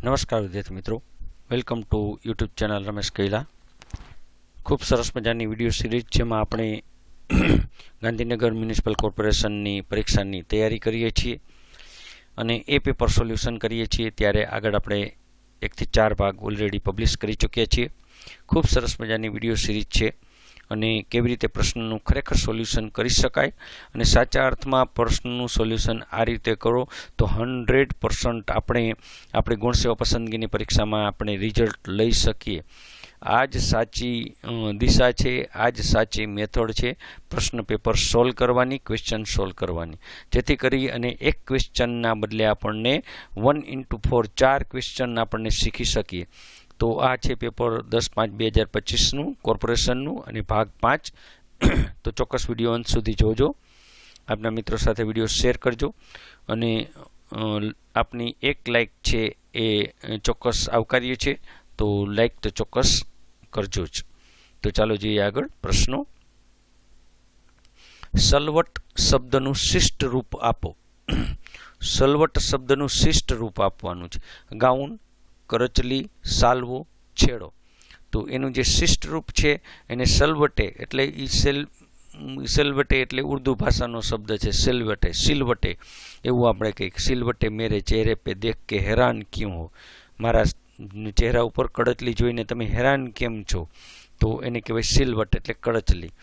નમસ્કાર વિદ્યાર્થી મિત્રો, welcome to YouTube channel Ramesh Kaila. ખૂબ સરસ મજાની વિડીયો સિરીઝ જેમાં આપણે ગાંધીનગર મ્યુનિસિપલ કોર્પોરેશનની પરીક્ષાની તૈયારી કરીએ છીએ અને એ પેપર સોલ્યુશન કરીએ છીએ. ત્યારે આગળ આપણે 1 થી 4 ભાગ ઓલરેડી પબ્લિશ કરી ચૂક્યા છીએ. ખૂબ સરસ મજાની વિડીયો સિરીઝ છે અને કેવી રીતે પ્રશ્નનું ખરેખર સોલ્યુશન કરી શકાય અને સાચા અર્થમાં પ્રશ્નનું સોલ્યુશન આ રીતે કરો તો 100% આપણી ગુણ સેવા પસંદગીની પરીક્ષામાં આપણે રિઝલ્ટ લઈ શકીએ. આ જ સાચી દિશા છે, આ જ સાચી મેથડ છે પ્રશ્ન પેપર સોલ્વ કરવાની, ક્વેશ્ચન સોલ્વ કરવાની, જેથી કરી અને એક ક્વેશ્ચનના બદલે આપણને 1x4 4 ક્વેશ્ચન આપણને શીખી શકીએ. તો આ છે પેપર 10/5/2025નું કોર્પોરેશનનું અને ભાગ 5. તો ચોક્કસ વિડીયો અંત સુધી જોજો, આપના મિત્રો સાથે વિડીયો શેર કરજો અને આપની એક લાઇક છે એ ચોક્કસ આવકારીએ છીએ. તો લાઇક તો ચોક્કસ કરજો જ. તો ચાલો જોઈએ આગળ પ્રશ્નો. સલવટ શબ્દનું શિષ્ટ રૂપ આપો. સલવટ શબ્દનું શિષ્ટ રૂપ આપવાનું છે. ગાઉન, કરચલી, સાલ્વો, છેડો. તો એનું જે શિષ્ટ રૂપ છે એને સલવટે એટલે સિલવટે એટલે ઉર્દુ ભાષાનો શબ્દ છે. સિલવટે એવું આપણે કહીએ. સિલવટે મેરે ચહેરે પે દેખ કે હેરાન ક્યું હો. મારા ચહેરા ઉપર કડચલી જોઈને તમે હેરાન કેમ છો? તો એને કહેવાય સિલવટ એટલે કડચલી.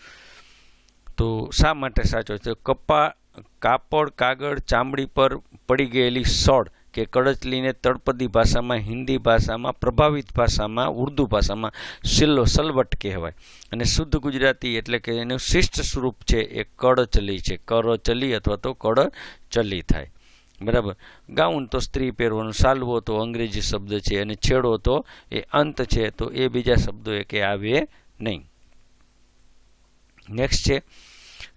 તો શા માટે સાચો છે? કાપડ, કાગળ, ચામડી પર પડી ગયેલી સળ કે કડચલીને તળપદી ભાષામાં, હિન્દી ભાષામાં, પ્રભાવિત ભાષામાં, ઉર્દુ ભાષામાં સલવટ કહેવાય અને શુદ્ધ ગુજરાતી એટલે કે એનું શિષ્ટ સ્વરૂપ છે એ કડચલી છે. કરચલી અથવા તો કડચલી થાય. બરાબર. ગાઉન તો સ્ત્રી પહેરવાનું, સાલ્વો તો અંગ્રેજી શબ્દ છે અને છેડો તો એ અંત છે. તો એ બીજા શબ્દો કે આવે નહીં. નેક્સ્ટ છે,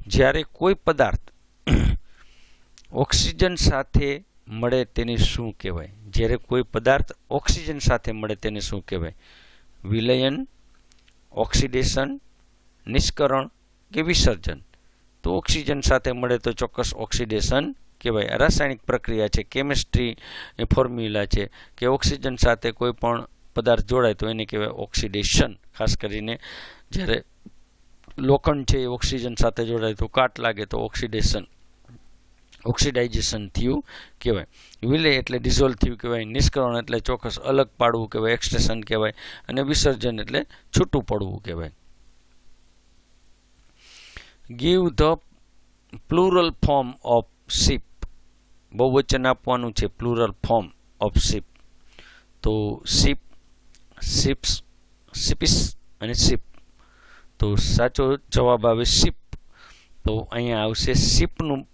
જ્યારે કોઈ પદાર્થ ઓક્સિજન સાથે મળે તેને શું કહેવાય? જ્યારે કોઈ પદાર્થ ઓક્સિજન સાથે મળે તેને શું કહેવાય? વિલયન, ઓક્સિડેશન, નિષ્કરણ કે વિસર્જન? તો ઓક્સિજન સાથે મળે તો ચોક્કસ ઓક્સિડેશન કહેવાય. રાસાયણિક પ્રક્રિયા છે, કેમિસ્ટ્રી ફોર્મ્યુલા છે કે ઓક્સિજન સાથે કોઈ પણ પદાર્થ જોડાય તો એને કહેવાય ઓક્સિડેશન. ખાસ કરીને જ્યારે લોખંડ છે એ ઓક્સિજન સાથે જોડાય તો કાટ લાગે તો ઓક્સિડાઇઝેશન થયું કહેવાય. વિલય એટલે ડિઝોલ્વ થયું કહેવાય. નિષ્કરણ એટલે ચોક્કસ અલગ પાડવું કહેવાય, એક્સટ્રેશન કહેવાય. અને વિસર્જન એટલે છૂટું પડવું કહેવાય. Give the plural form of ship. બહુવચન આપવાનું છે, પ્લુરલ ફોર્મ ઓફ શિપ. તો શિપ, શિપ્સ, શિપિસ અને શિપ. તો સાચો જવાબ આવે શિપ. તો અહીંયા આવશે શિપનું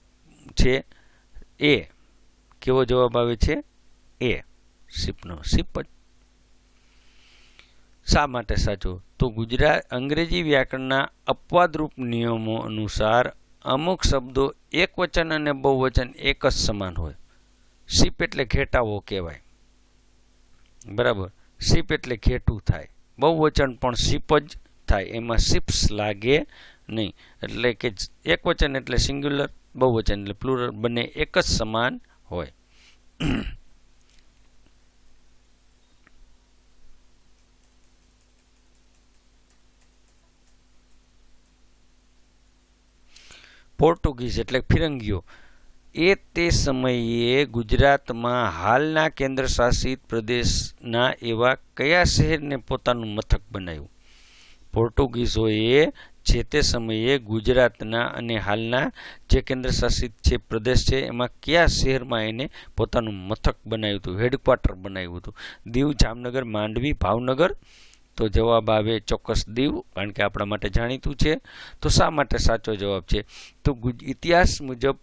છે એ. કેવો જવાબ આવે છે? એ. શિપનો શિપ જ. શા માટે સાચો? તો અંગ્રેજી વ્યાકરણના અપવાદરૂપ નિયમો અનુસાર અમુક શબ્દો એકવચન અને બહુવચન એક જ સમાન હોય. શિપ એટલે ઘેટાવો કહેવાય. બરાબર. શિપ એટલે ઘેટું થાય. બહુવચન પણ શિપ જ થાય, એમાં શિપ્સ લાગે નહીં. એટલે કે એકવચન એટલે સિંગ્યુલર, બહુવચન એટલે પ્લુરલ, બંને એક જ સમાન હોય. પોર્ટુગીઝ એટલે ફિરંગીઓ એ તે સમયે ગુજરાતમાં હાલના કેન્દ્ર શાસિત પ્રદેશના એવા કયા શહેરને પોતાનું મથક બનાવ્યું? પોર્ટુગીઝોએ જે તે સમયે ગુજરાતના અને હાલના જે કેન્દ્ર શાસિત છે પ્રદેશ છે એમાં કયા શહેરમાં એને પોતાનું મથક બનાવ્યું હતું, હેડક્વાર્ટર બનાવ્યું હતું? દીવ, જામનગર, માંડવી, ભાવનગર? તો જવાબ આવે ચોક્કસ દીવ, કારણ કે આપણા માટે જાણીતું છે. તો શા માટે સાચો જવાબ છે? તો ઇતિહાસ મુજબ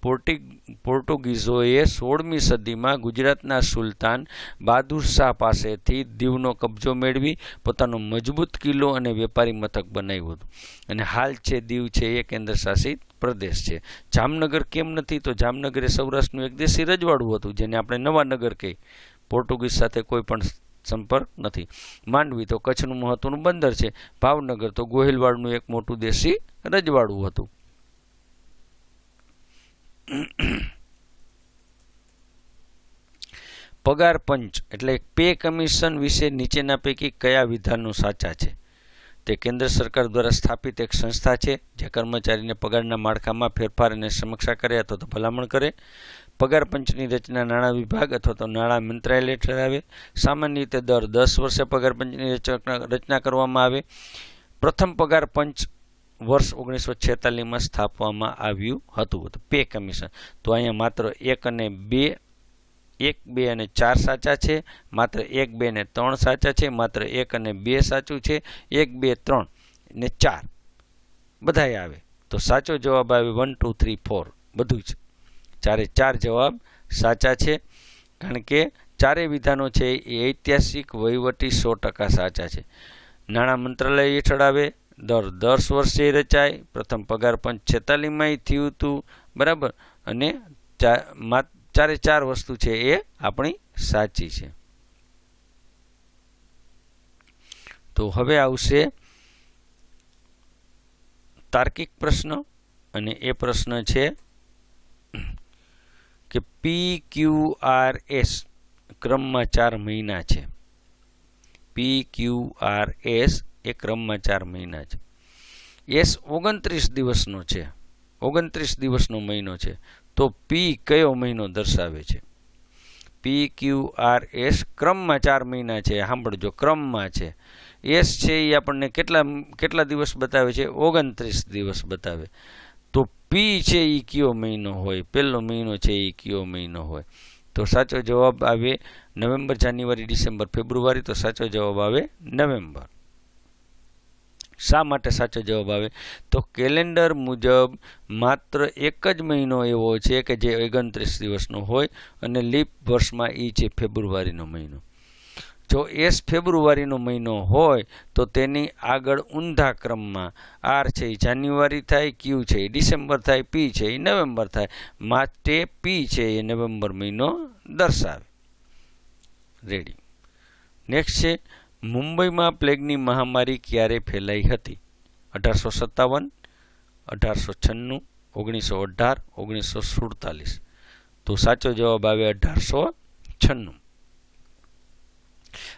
પોર્ટુગીઝોએ 16મી સદીમાં ગુજરાતના સુલતાન બહાદુર શાહ પાસેથી દીવનો કબજો મેળવી પોતાનો મજબૂત કિલ્લો અને વેપારી મથક બનાવ્યું હતું. અને હાલ છે દીવ છે એ કેન્દ્ર શાસિત પ્રદેશ છે. જામનગર કેમ નથી? તો જામનગર એ સૌરાષ્ટ્રનું એક દેશી રજવાડું હતું જેને આપણે નવાનગર કહીએ. પોર્ટુગીઝ સાથે કોઈ પણ સંપર્ક નથી. માંડવી તો કચ્છનું મહત્વનું બંદર છે. ભાવનગર તો ગોહિલવાડનું એક મોટું દેશી રજવાડું હતું. પગાર પંચ એટલે પે કમિશન વિશે નીચેના પૈકી કયા વિધાનો સાચા છે? તે કેન્દ્ર સરકાર દ્વારા સ્થાપિત એક સંસ્થા છે જે કર્મચારીને પગારના માળખામાં ફેરફાર અને સમીક્ષા કરે અથવા તો ભલામણ કરે. પગાર પંચની રચના નાણાં વિભાગ અથવા તો નાણાં મંત્રાલય ઠરાવે. સામાન્ય રીતે દર 10 વર્ષે પગાર પંચની રચના કરવામાં આવે. પ્રથમ પગાર પંચ વર્ષ 1946માં સ્થાપવામાં આવ્યું હતું. Pay commission. તો અહીંયા માત્ર 1 અને 2 અને 4 સાચા છે, માત્ર 1, 2 અને 3 સાચા છે, માત્ર 1 અને 2 સાચું છે, 1, 2, 3 ને 4 બધાય આવે. તો સાચો જવાબ આવે 1, 2, 3, 4 બધું જ. 4 જવાબ સાચા છે, કારણ કે ચારેય વિધાનો છે એ ઐતિહાસિક વહીવટી 100% સાચા છે. નાણાં મંત્રાલય હેઠળ આવે, દર 10 વર્ષે રચાય, પ્રથમ પગાર પંચ 46માં થયું હતું, બરાબર, અને 4 વસ્તુ છે એ આપણી સાચી છે. તો હવે આવશે તાર્કિક પ્રશ્ન, અને એ પ્રશ્ન છે કે PQRS ક્રમમાં 4 મહિના છે. PQRS એ ક્રમમાં 4 મહિના છે. S 29 દિવસનો છે, 29 દિવસનો મહિનો છે. તો P કયો મહિનો દર્શાવે છે? PQRS ક્રમમાં 4 મહિના છે. સાંભળજો, ક્રમમાં છે. S છે એ આપણને કેટલા દિવસ બતાવે છે? 29 દિવસ બતાવે. તો P છે એ કયો મહિનો હોય? પહેલો મહિનો છે એ કયો મહિનો હોય? તો સાચો જવાબ આવે નવેમ્બર, જાન્યુઆરી, ડિસેમ્બર, ફેબ્રુઆરી. તો સાચો જવાબ આવે નવેમ્બર. શા માટે સાચો જવાબ આવે? તો કેલેન્ડર મુજબ માત્ર એક જ મહિનો એવો છે કે જે 29 દિવસનો હોય, અને લીપ વર્ષમાં એ છે ફેબ્રુઆરીનો મહિનો. જો S ફેબ્રુઆરીનો મહિનો હોય તો તેની આગળ ઊંધા ક્રમમાં R છે એ જાન્યુઆરી થાય, Q છે એ ડિસેમ્બર થાય, P છે એ નવેમ્બર થાય. માટે P છે એ નવેમ્બર મહિનો દર્શાવે. રેડી. નેક્સ્ટ છે, મુંબઈમાં પ્લેગની મહામારી ક્યારે ફેલાઈ હતી? 1857, 1896, 1918, 1947. તો સાચો જવાબ આવે 1896.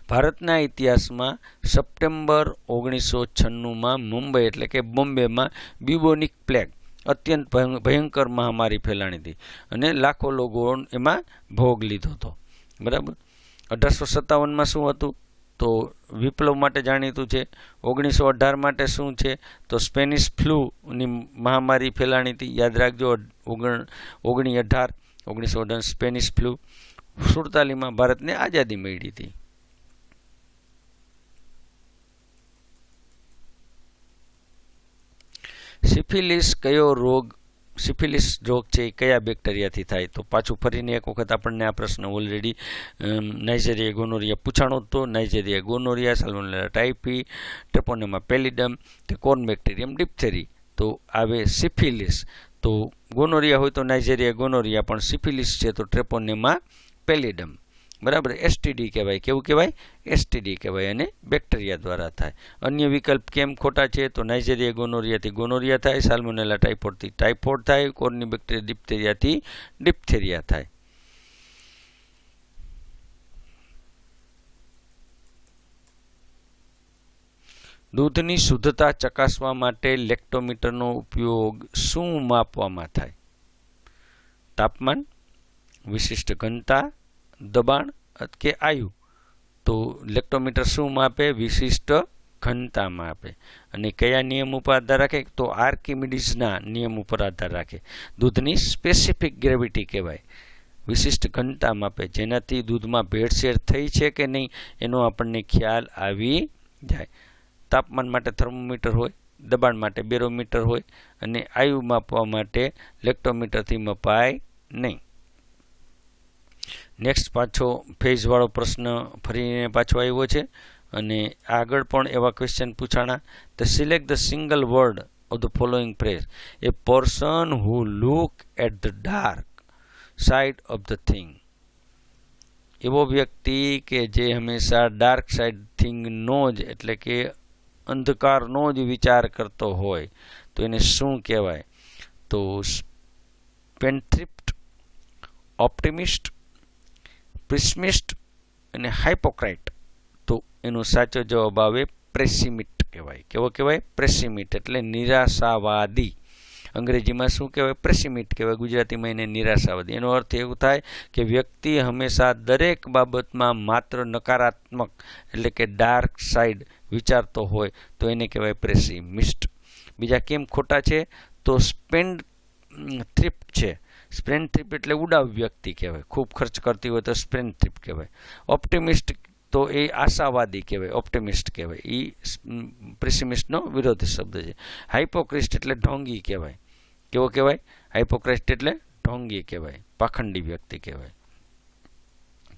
ભારતના ઇતિહાસમાં સપ્ટેમ્બર 1996માં મુંબઈ એટલે કે બોમ્બેમાં બ્યુબોનિક પ્લેગ અત્યંત ભયંકર મહામારી ફેલાણી હતી, અને લાખો લોકો એમાં ભોગ લીધો હતો, બરાબર. 1857માં શું હતું? તો વિપ્લવ માટે જાણીતું છે. 1918 માટે શું છે? તો સ્પેનિશ ફ્લૂની મહામારી ફેલાણી હતી, યાદ રાખજો. 1918 સ્પેનિશ ફ્લૂ. 47માં ભારતને આઝાદી મળી હતી. સિફિલિસ કયો રોગ? સિફિલિસ રોગ છે એ કયા બેક્ટેરિયાથી થાય? તો પાછું ફરીને એક વખત આપણને આ પ્રશ્ન ઓલરેડી નાઇજેરિયા ગોનોરિયા પૂછાણો હતો. Nigeria gonorrhoea, salmonella typhi, ટ્રેપોનેમા pallidum, તે કોર્ન બેક્ટેરિયમ ડિપ્થેરી. તો આવે સિફિલિસ. તો ગોનોરિયા હોય તો નાઇજેરિયા ગોનોરિયા, પણ સિફિલિસ છે તો ટ્રેપોનેમા પેલિડમ, બરાબર. STD કહેવાય. કેવું કહેવાય? STD કહેવાય, અને બેક્ટેરિયા દ્વારા થાય. અન્ય વિકલ્પ કેમ ખોટા છે? તો નાઇજેરિયા ગોનોરિયાથી ગોનોરિયા થાય, સાલ્મોનેલા ટાઇફોઇડથી ટાઇફોઇડ થાય, કોર્ની બેક્ટેરિયા ડિપ્થેરિયાથી ડિપ્થેરિયા થાય. દૂધની શુદ્ધતા ચકાસવા માટે લેક્ટોમીટરનો ઉપયોગ શું માપવામાં થાય? તાપમાન, વિશિષ્ટ ઘનતા, દબાણ કે આયુ? તો લેક્ટોમીટર શું માપે? વિશિષ્ટ ઘનતા માપે. અને કયા નિયમ ઉપર આધાર રાખે? તો આર્કિમિડીઝના નિયમ ઉપર આધાર રાખે. દૂધની સ્પેસિફિક ગ્રેવિટી કહેવાય. વિશિષ્ટ ઘનતા માપે, જેનાથી દૂધમાં ભેળસેળ થઈ છે કે નહીં એનો આપણને ખ્યાલ આવી જાય. તાપમાન માટે થર્મોમીટર હોય, દબાણ માટે બેરોમીટર હોય, અને આયુ માપવા માટે લેક્ટોમીટરથી મપાય નહીં. નેક્સ્ટ પાછો ફેઝવાળો પ્રશ્ન ફરીને પાછો આવ્યો છે, અને આગળ પણ એવા ક્વેશ્ચન પૂછાણા. The select the single word of the following phrase. A person who look at the dark side of the thing. એવો વ્યક્તિ કે જે હંમેશા ડાર્ક સાઇડ થિંગનો જ એટલે કે અંધકારનો જ વિચાર કરતો હોય તો એને શું કહેવાય? તો સ્પેન્ડથ્રિફ્ટ, ઓપ્ટિમિસ્ટ, પેસિમિસ્ટ અને હાઇપોક્રાઇટ, તો એનો સાચો જવાબ આવે પેસિમિસ્ટ કહેવાય. કેવો કહેવાય? પેસિમિસ્ટ એટલે નિરાશાવાદી. અંગ્રેજીમાં શું કહેવાય? પેસિમિસ્ટ કહેવાય. ગુજરાતીમાં એને નિરાશાવાદી. એનો અર્થ એવું થાય કે વ્યક્તિ હંમેશા દરેક બાબતમાં માત્ર નકારાત્મક એટલે કે ડાર્ક સાઈડ વિચારતો હોય તો એને કહેવાય પેસિમિસ્ટ. બીજા કેમ ખોટા છે? તો સ્પેન્ડથ્રિફ્ટ છે. સ્પેન્ડથ્રિફ્ટ એટલે ઉડાવ વ્યક્તિ કહેવાય. ખૂબ ખર્ચ કરતી હોય તો સ્પેન્ડથ્રિફ્ટ કહેવાય. ઓપ્ટિમિસ્ટ તો એ આશાવાદી કહેવાય, ઓપ્ટિમિસ્ટ કહેવાય. એ પેસિમિસ્ટનો વિરોધી શબ્દ છે. હાઇપોક્રિસ્ટ એટલે ઢોંગી કહેવાય. કેવો કહેવાય? હાઇપોક્રિસ્ટ એટલે ઢોંગી કહેવાય, પાખંડી વ્યક્તિ કહેવાય.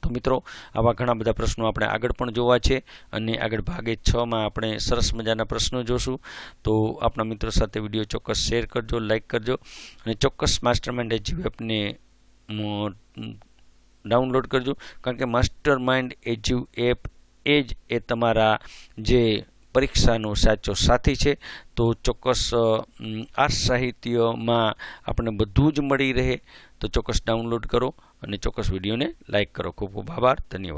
તો મિત્રો, આવા ઘણા બધા પ્રશ્નો આપણે આગળ પણ જોવા છે અને આગળ ભાગે 6માં આપણે સરસ મજાના પ્રશ્નો જોશું. તો આપણા મિત્રો સાથે વિડીયો ચોક્કસ શેર કરજો, લાઇક કરજો અને ચોક્કસ માસ્ટરમાઇન્ડ એજ્યુ એપને ડાઉનલોડ કરજો. કારણ કે માસ્ટરમાઇન્ડ એજ્યુ એપ એ તમારા જે પરીક્ષાનો સાચો સાથી છે. તો ચોક્કસ આ સાહિત્યમાં આપણને બધું જ મળી રહે તો ચોક્કસ ડાઉનલોડ કરો અને ચોક્કસ વિડીયોને લાઇક કરો. ખૂબ ખૂબ આભાર. ધન્યવાદ.